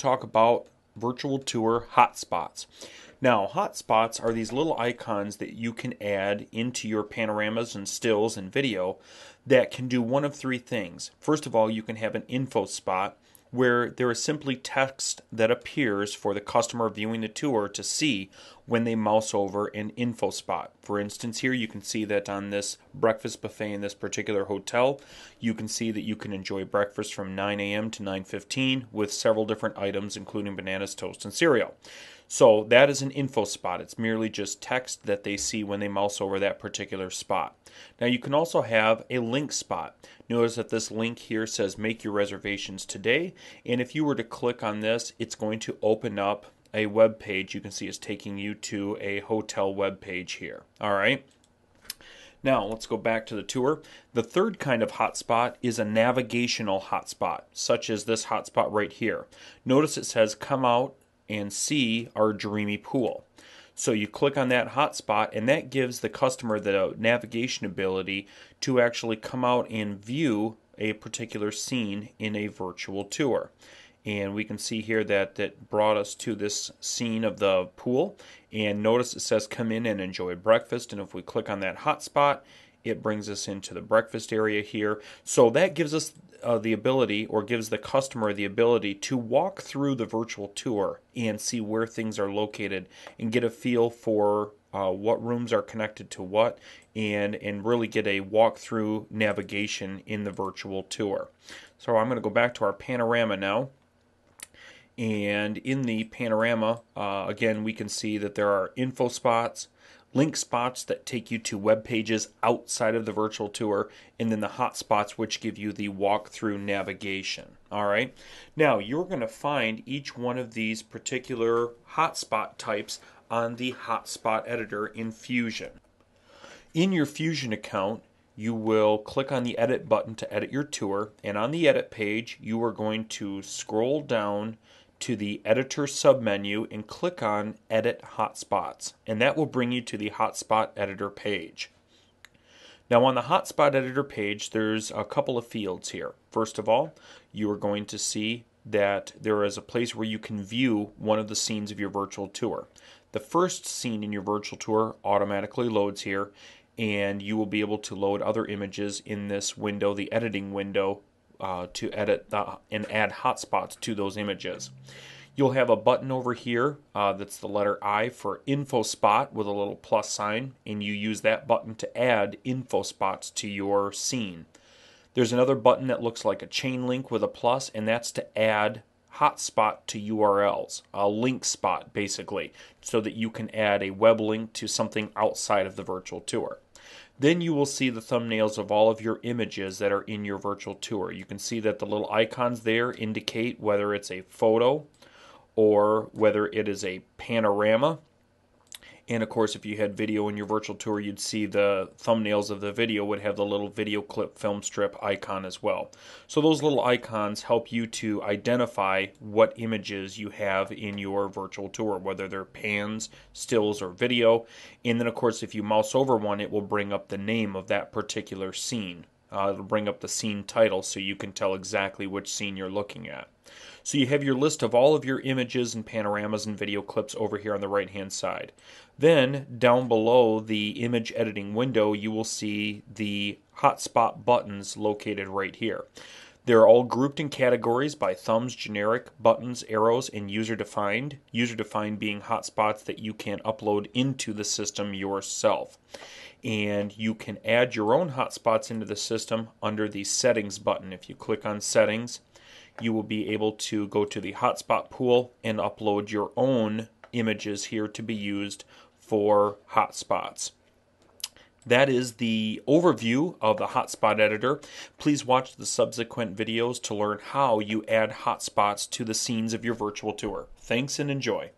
talk about virtual tour hotspots. Now, hotspots are these little icons that you can add into your panoramas and stills and video that can do one of three things. First of all, you can have an info spot where there is simply text that appears for the customer viewing the tour to see when they mouse over an info spot. For instance, here you can see that on this breakfast buffet in this particular hotel, you can see that you can enjoy breakfast from 9 a.m. to 9:15 with several different items including bananas, toast, and cereal. So that is an info spot. It's merely just text that they see when they mouse over that particular spot. Now you can also have a link spot. Notice that this link here says make your reservations today, and if you were to click on this, it's going to open up a web page. You can see it's taking you to a hotel web page here. All right. Now let's go back to the tour. The third kind of hotspot is a navigational hotspot, such as this hotspot right here. Notice it says come out and see our dreamy pool. So you click on that hotspot, and that gives the customer the navigation ability to actually come out and view a particular scene in a virtual tour. And we can see here that it brought us to this scene of the pool, and notice it says come in and enjoy breakfast, and if we click on that hotspot, it brings us into the breakfast area here. So that gives us the ability, or gives the customer the ability, to walk through the virtual tour and see where things are located and get a feel for what rooms are connected to what, and really get a walk-through navigation in the virtual tour. So I'm going to go back to our panorama now. And in the panorama, again, we can see that there are info spots, link spots that take you to web pages outside of the virtual tour, and then the hot spots, which give you the walkthrough navigation. All right. Now you're going to find each one of these particular hotspot types on the hotspot editor in Fusion. In your Fusion account, you will click on the edit button to edit your tour, and on the edit page, you are going to scroll down to the editor submenu and click on edit hotspots, and that will bring you to the hotspot editor page. Now on the hotspot editor page, there's a couple of fields here. First of all, you are going to see that there is a place where you can view one of the scenes of your virtual tour. The first scene in your virtual tour automatically loads here, and you will be able to load other images in this window, the editing window, to edit and add hotspots to those images. You'll have a button over here that's the letter I for info spot with a little plus sign, and you use that button to add info spots to your scene. There's another button that looks like a chain link with a plus, and that's to add hotspot to URLs, a link spot basically, so that you can add a web link to something outside of the virtual tour. Then you will see the thumbnails of all of your images that are in your virtual tour. You can see that the little icons there indicate whether it's a photo or whether it is a panorama. And of course, if you had video in your virtual tour, you'd see the thumbnails of the video would have the little video clip film strip icon as well. So those little icons help you to identify what images you have in your virtual tour, whether they're pans, stills, or video. And then of course, if you mouse over one, it will bring up the name of that particular scene. It'll bring up the scene title so you can tell exactly which scene you're looking at. So you have your list of all of your images and panoramas and video clips over here on the right hand side. Then down below the image editing window, you will see the hotspot buttons located right here. They're all grouped in categories by thumbs, generic, buttons, arrows, and user-defined. User-defined being hotspots that you can upload into the system yourself. And you can add your own hotspots into the system under the settings button. If you click on settings, you will be able to go to the hotspot pool and upload your own images here to be used for hotspots. That is the overview of the hotspot editor. Please watch the subsequent videos to learn how you add hotspots to the scenes of your virtual tour. Thanks and enjoy.